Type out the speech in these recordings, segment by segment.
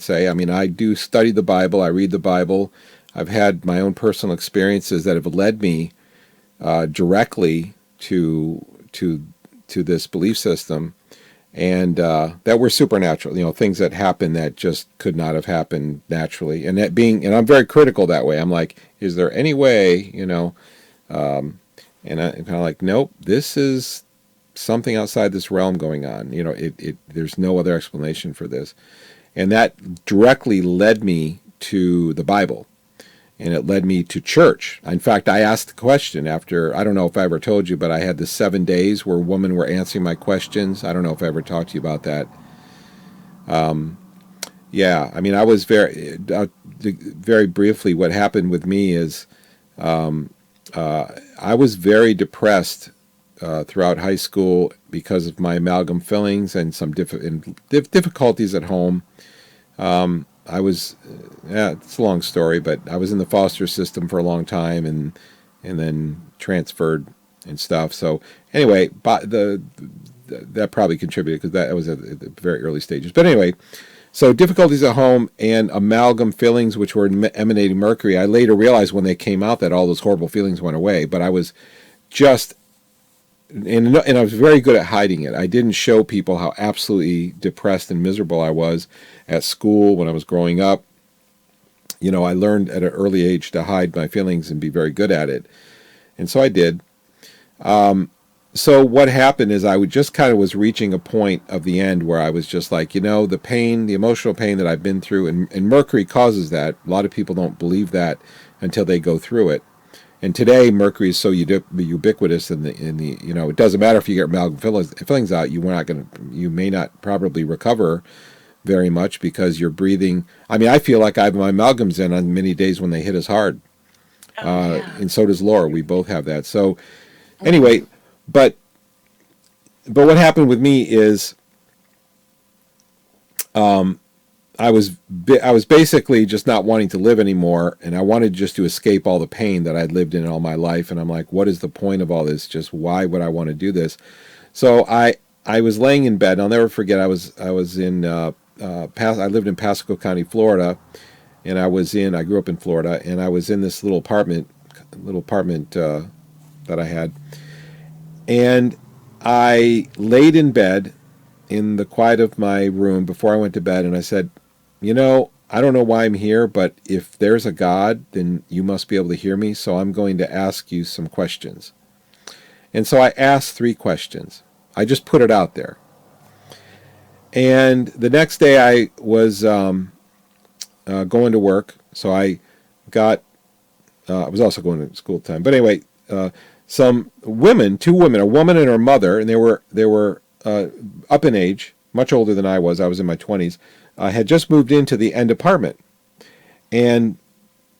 say. I mean, I do study the Bible. I read the Bible. I've had my own personal experiences that have led me directly to to this belief system, and that were supernatural. You know, things that happened that just could not have happened naturally. And that being, and I'm very critical that way. I'm like, is there any way? You know, and I'm kind of like, nope. This is something outside this realm going on. You know, there's no other explanation for this. And that directly led me to the Bible. And it led me to church. In fact, I asked the question after, I don't know if I ever told you, but I had the 7 days where women were answering my questions. I don't know if I ever talked to you about that. Yeah, I mean, I was very briefly, what happened with me is I was very depressed throughout high school because of my amalgam fillings and some difficulties at home. I was, yeah, it's a long story, but I was in the foster system for a long time, and then transferred and stuff. So anyway, that probably contributed because that was at the very early stages. But anyway, so difficulties at home and amalgam fillings, which were emanating mercury. I later realized when they came out that all those horrible feelings went away, but I was just, and I was very good at hiding it. I didn't show people how absolutely depressed and miserable I was at school when I was growing up. You know, I learned at an early age to hide my feelings and be very good at it. And so I did. So what happened is I would just kind of was reaching a point of the end where I was just like, you know, the pain, the emotional pain that I've been through, and mercury causes that. A lot of people don't believe that until they go through it. And today, mercury is so ubiquitous in the you know, it doesn't matter if you get amalgam fillings out, you may not probably recover very much because you're breathing. I mean, I feel like I have my amalgams in on many days when they hit us hard. And so does Laura. We both have that. So anyway, but what happened with me is I was basically just not wanting to live anymore, and I wanted just to escape all the pain that I'd lived in all my life. And I'm like, what is the point of all this? Just why would I want to do this? So I was laying in bed. I'll never forget. I was in I lived in Pasco County, Florida, and I grew up in Florida, and I was in this little apartment that I had, and I laid in bed in the quiet of my room before I went to bed, and I said, you know, I don't know why I'm here, but if there's a God, then you must be able to hear me, so I'm going to ask you some questions. And so I asked 3 questions. I just put it out there. And the next day I was going to work, so I was also going to school at the time. But anyway, some women, 2 women, a woman and her mother, and they were up in age, much older than I was. I was in my 20s. Had just moved into the end apartment, and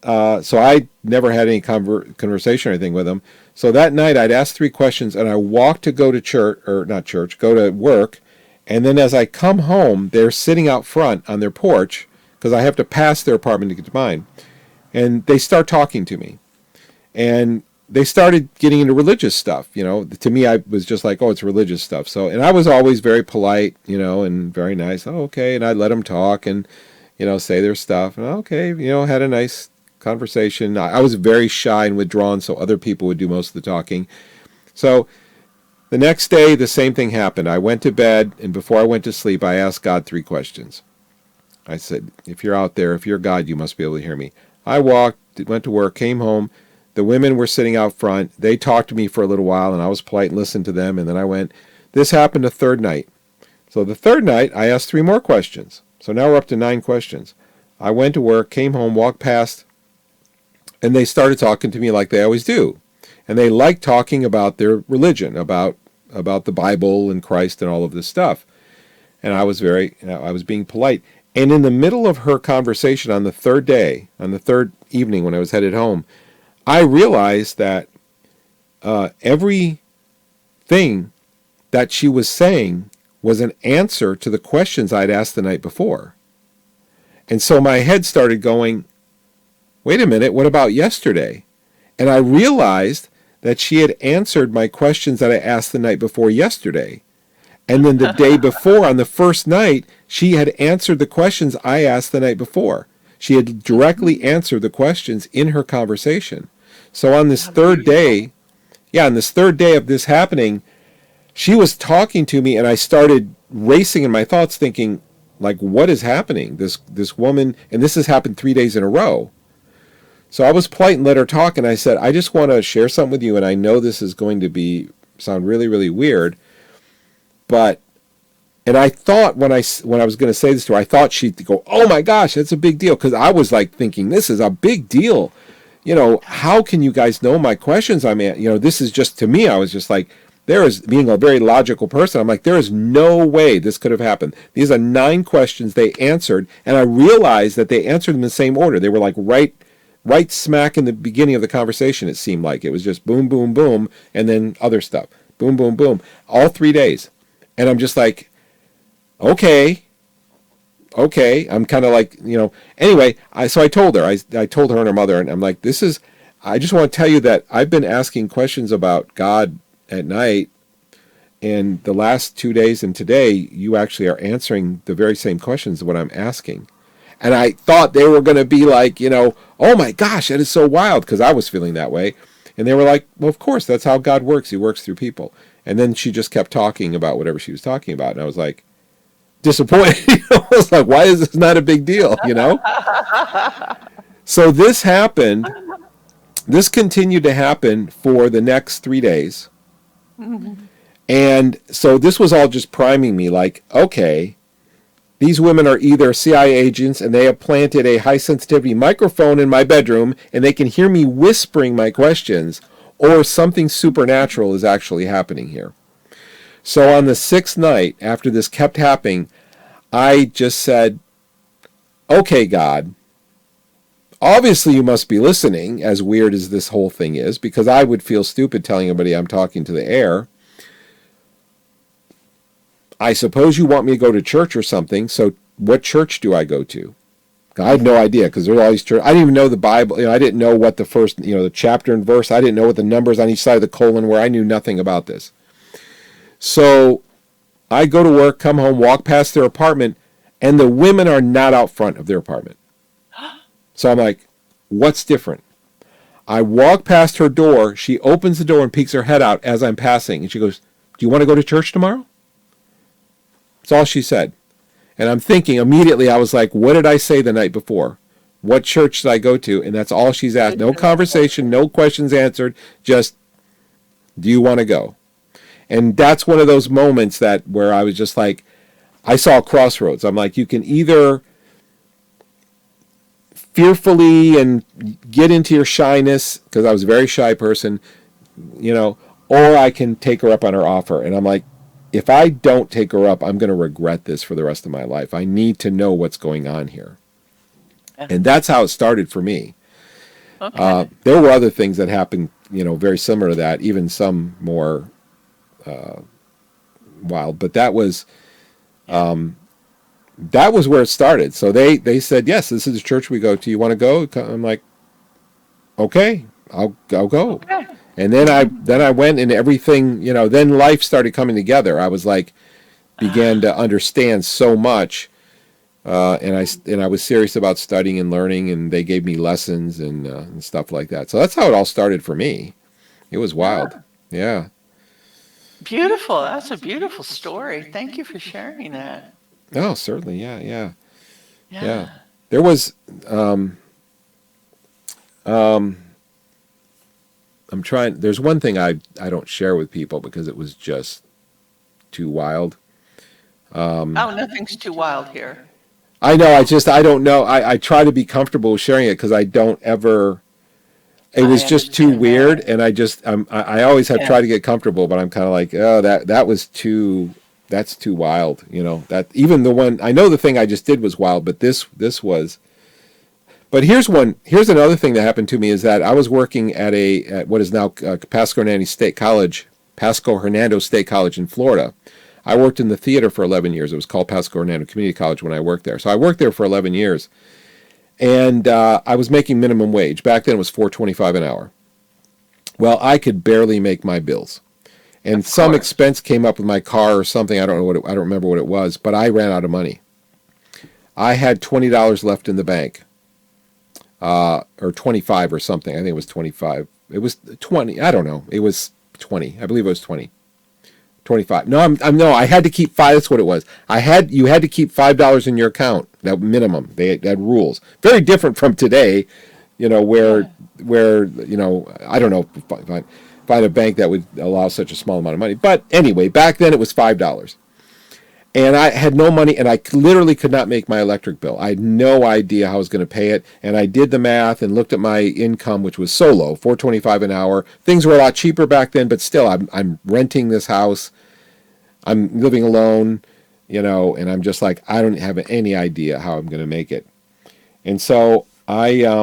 so I never had any conversation or anything with them. So that night I'd asked 3 questions, and I walked to go to go to work, and then as I come home, they're sitting out front on their porch because I have to pass their apartment to get to mine, and they start talking to me, and they started getting into religious stuff. You know, to me, I was just like, oh, it's religious stuff. So, and I was always very polite, you know, and very nice. Oh, okay. And I'd let them talk and, you know, say their stuff. And okay, you know, had a nice conversation. I was very shy and withdrawn, so other people would do most of the talking. So the next day, the same thing happened. I went to bed, and before I went to sleep, I asked God 3 questions. I said, if you're out there, if you're God, you must be able to hear me. I went to work, came home. The women were sitting out front. They talked to me for a little while, and I was polite and listened to them, and then I went. This happened a third night. So the third night, I asked 3 more questions. So now we're up to 9 questions. I went to work, came home, walked past, and they started talking to me like they always do. And they liked talking about their religion, about the Bible and Christ and all of this stuff. And I was being polite. And in the middle of her conversation on the third evening when I was headed home, I realized that everything that she was saying was an answer to the questions I'd asked the night before. And so my head started going, wait a minute, what about yesterday? And I realized that she had answered my questions that I asked the night before yesterday. And then the day before, on the first night, she had answered the questions I asked the night before. She had directly answered the questions in her conversation. So on this third day, on this third day of this happening, she was talking to me, and I started racing in my thoughts, thinking, like, what is happening? This woman, and this has happened 3 days in a row. So I was polite and let her talk, and I said, I just want to share something with you, and I know this is going to sound really, really weird, but, and I thought when I was going to say this to her, I thought she'd go, oh my gosh, that's a big deal, because I was like thinking, this is a big deal. You know, how can you guys know my questions? I mean, you know, this is just, to me, I was just like, there is, being a very logical person, I'm like, there is no way this could have happened. These are 9 questions they answered, and I realized that they answered them in the same order. They were like right smack in the beginning of the conversation, it seemed like. It was just boom, boom, boom, and then other stuff. Boom, boom, boom. All 3 days. And I'm just like, okay. I'm kind of like, you know, anyway, so I told her, I told her and her mother, and I'm like, I just want to tell you that I've been asking questions about God at night, and the last 2 days and today, you actually are answering the very same questions what I'm asking. And I thought they were going to be like, you know, oh my gosh, that is so wild, because I was feeling that way. And they were like, well, of course, that's how God works. He works through people. And then she just kept talking about whatever she was talking about. And I was like, disappointed. I was like, why is this not a big deal, you know? So this happened. This continued to happen for the next 3 days. And so this was all just priming me like, okay, these women are either CIA agents and they have planted a high sensitivity microphone in my bedroom and they can hear me whispering my questions, or something supernatural is actually happening here. So on the 6th night, after this kept happening, I just said, okay, God, obviously you must be listening, as weird as this whole thing is, because I would feel stupid telling anybody I'm talking to the air. I suppose you want me to go to church or something, so what church do I go to? I had no idea, because there were all these churches. I didn't even know the Bible. You know, I didn't know what the first, you know, the chapter and verse. I didn't know what the numbers on each side of the colon were. I knew nothing about this. So I go to work, come home, walk past their apartment, and the women are not out front of their apartment. So I'm like, what's different? I walk past her door. She opens the door and peeks her head out as I'm passing. And she goes, do you want to go to church tomorrow? That's all she said. And I'm thinking immediately, I was like, what did I say the night before? What church did I go to? And that's all she's asked. No conversation, no questions answered. Just, do you want to go? And that's one of those moments where I was just like, I saw a crossroads. I'm like, you can either fearfully and get into your shyness, because I was a very shy person, you know, or I can take her up on her offer. And I'm like, if I don't take her up, I'm going to regret this for the rest of my life. I need to know what's going on here. And that's how it started for me. Okay. There were other things that happened, you know, very similar to that, even some more wild. But that was where it started. So they said, yes, this is the church we go to. You want to go? I'm like, okay, I'll go. Okay. And then I went, and everything, you know, then life started coming together. I was like, began to understand so much, and I was serious about studying and learning, and they gave me lessons and stuff like that. So that's how it all started for me. It was wild. Yeah. Beautiful. That's a beautiful story. Thank you for sharing that. Oh, certainly. Yeah. There was there's one thing I don't share with people because it was just too wild. Nothing's too wild here. I know, I don't know. I try to be comfortable with sharing it because I don't ever, it was just too weird, and I always have tried to get comfortable, but I'm kind of like, oh, that's too wild, you know, that even the one, I know the thing I just did was wild, but this was. But here's another thing that happened to me, is that I was working at what is now Pasco Hernando State College in Florida. I worked in the theater for 11 years. It was called Pasco Hernando Community College when I worked there. So I worked there for 11 years. And I was making minimum wage. Back then it was $4.25 an hour. Well, I could barely make my bills. and Of some course. expense came up with my car or something. I don't know I don't remember what it was, but I ran out of money. I had $20 left in the bank, or 25 or something. I think it was 25. It was 20. I don't know. It was 20. I believe it was 20. 25. No, no. I had to keep five. That's what it was. You had to keep $5 in your account. That minimum. They had rules. Very different from today. Where I don't know. Find a bank that would allow such a small amount of money. But anyway, back then it was $5. And I had no money, and I literally could not make my electric bill. I had no idea how I was going to pay it, and I did the math and looked at my income, which was so low, $4.25 an hour. Things were a lot cheaper back then, but still, I'm renting this house. I'm living alone, and I'm just like, I don't have any idea how I'm going to make it. And so I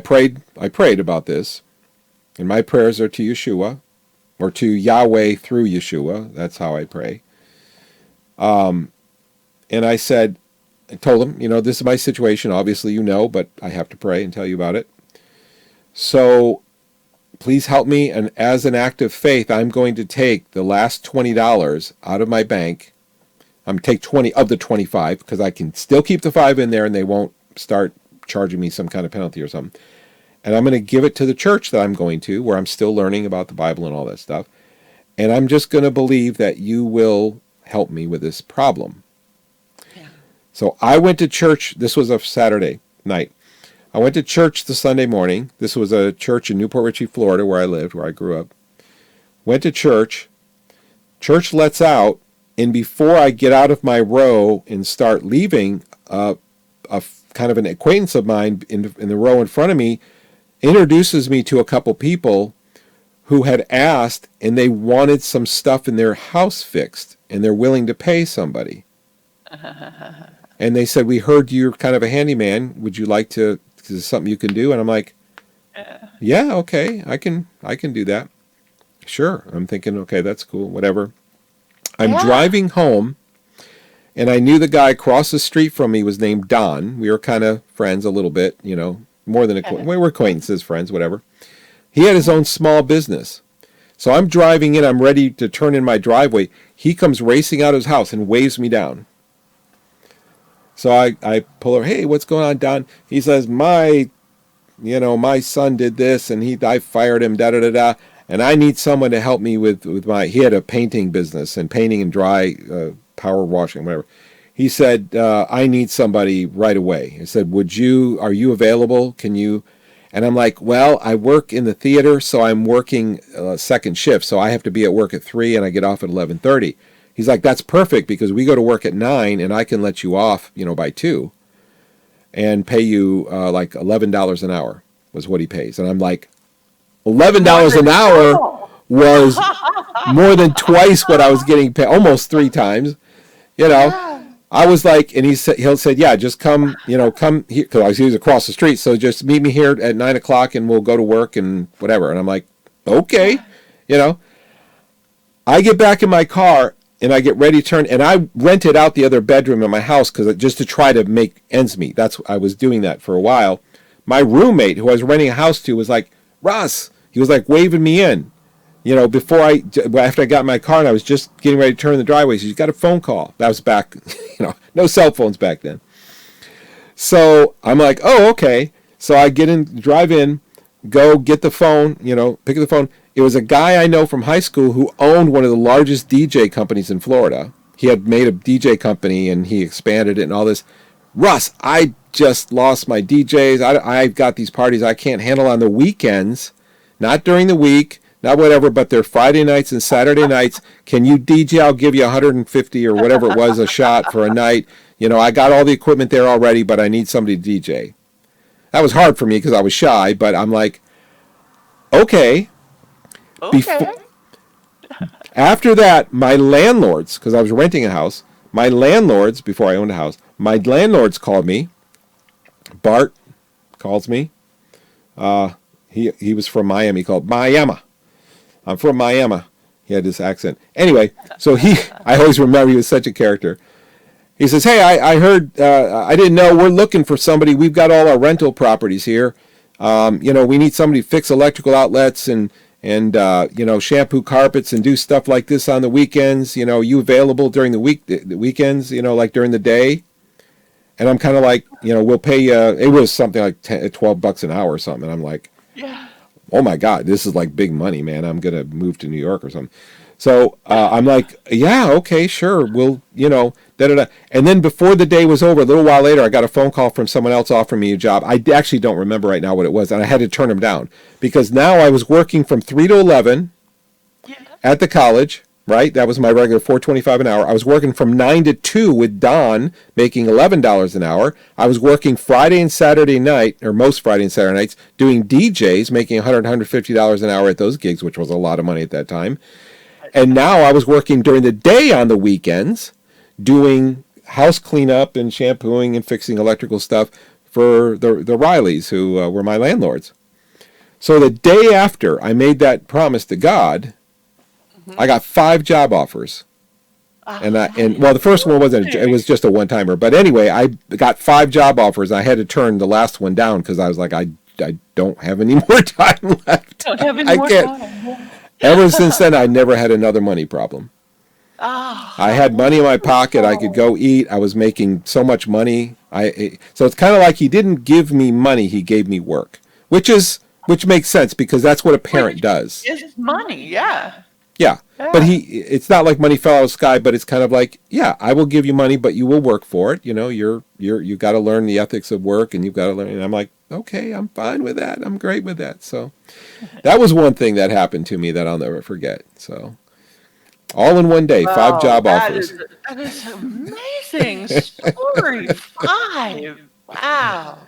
prayed about this, and my prayers are to Yeshua, or to Yahweh through Yeshua. That's how I pray. And I told him, this is my situation. Obviously, but I have to pray and tell you about it. So please help me. And as an act of faith, I'm going to take the last $20 out of my bank. I'm going to take 20 of the 25 because I can still keep the 5 in there and they won't start charging me some kind of penalty or something. And I'm going to give it to the church that I'm going to, where I'm still learning about the Bible and all that stuff. And I'm just going to believe that you will help me with this problem. Yeah. So I went to church. This was a Saturday night. I went to church the Sunday morning. This was a church in Newport Richey, Florida, where I lived, where I grew up. Went to church. Church lets out. And before I get out of my row and start leaving, a kind of an acquaintance of mine in the row in front of me introduces me to a couple people who had asked, and they wanted some stuff in their house fixed, and they're willing to pay somebody. And they said, we heard you're kind of a handyman. Would you like to, is this something you can do? And I'm like, yeah, okay, I can do that. Sure. I'm thinking, okay, that's cool, whatever. I'm driving home, and I knew the guy across the street from me was named Don. We were kind of friends a little bit, more than we were acquaintances, friends, whatever. He had his own small business. So I'm driving in. I'm ready to turn in my driveway. He comes racing out of his house and waves me down. So I pull over. Hey, what's going on, Don? He says, my son did this, and I fired him, da-da-da-da. And I need someone to help me with he had a painting business and painting and dry power washing, whatever. He said, I need somebody right away. He said, are you available? Can you? And I'm like, well, I work in the theater, so I'm working second shift. So I have to be at work at 3 and I get off at 11:30. He's like, that's perfect because we go to work at 9 and I can let you off, by 2 and pay you like $11 an hour was what he pays. And I'm like, $11 an hour was more than twice what I was getting paid, almost 3 times. I was like, and he said, yeah, just come here, because he was across the street. So just meet me here at 9 o'clock and we'll go to work and whatever. And I'm like, okay, I get back in my car and I get ready to turn, and I rented out the other bedroom in my house just to try to make ends meet. I was doing that for a while. My roommate, who I was renting a house to, was like, Russ, he was like waving me in. After I got in my car and I was just getting ready to turn in the driveway, he said, you got a phone call. That was back, no cell phones back then. So I'm like, oh, okay. So I get in, drive in, go get the phone, pick up the phone. It was a guy I know from high school who owned one of the largest DJ companies in Florida. He had made a DJ company and he expanded it and all this. Russ, I just lost my DJs. I've got these parties I can't handle on the weekends, not during the week. Not whatever, but they're Friday nights and Saturday nights. Can you DJ? I'll give you 150 or whatever it was a shot for a night. I got all the equipment there already, but I need somebody to DJ. That was hard for me because I was shy, but I'm like, okay. After that, my landlords, because I was renting a house, before I owned a house, my landlords called me. Bart calls me. He was from Miami, called Miami. I'm from Miami. He had this accent. Anyway, so I always remember he was such a character. He says, hey, I heard, I didn't know, we're looking for somebody. We've got all our rental properties here. We need somebody to fix electrical outlets and shampoo carpets and do stuff like this on the weekends. You available during the weekends, like during the day? And I'm kind of like, we'll pay you. It was something like 10, $12 an hour or something. And I'm like, Yeah. oh my God, this is like big money, man. I'm going to move to New York or something. So I'm like, yeah, okay, sure. We'll, da da da. And then before the day was over, a little while later, I got a phone call from someone else offering me a job. I actually don't remember right now what it was. And I had to turn him down because now I was working from 3 to 11 Yeah. at the college, right? That was my regular 4.25 an hour. I was working from 9 to 2 with Don, making $11 an hour. I was working Friday and Saturday night, or most Friday and Saturday nights, doing DJs, making $150 an hour at those gigs, which was a lot of money at that time. And now I was working during the day on the weekends, doing house cleanup and shampooing and fixing electrical stuff for the Rileys, who were my landlords. So the day after I made that promise to God, I got 5 job offers. That is Well, the first one wasn't, it amazing. was just a one timer. But anyway, I got 5 job offers. I had to turn the last one down because I was like, I don't have any more time left. Don't have any I more can't. time. Ever since then, I never had another money problem. Oh, I how had money in my pocket. I could wonderful. go eat. I was making so much money. So it's kind of like he didn't give me money. He gave me work, which makes sense because that's what a parent Which does. is money. Yeah. Yeah. But Yeah. it's not like money fell out of the sky, but it's kind of like, yeah, I will give you money, but you will work for it. You got to learn the ethics of work and you've got to learn. And I'm like, okay, I'm fine with that. I'm great with that. So that was one thing that happened to me that I'll never forget. So all in one day, 5 Wow, job offers. that is amazing story. 5. Wow.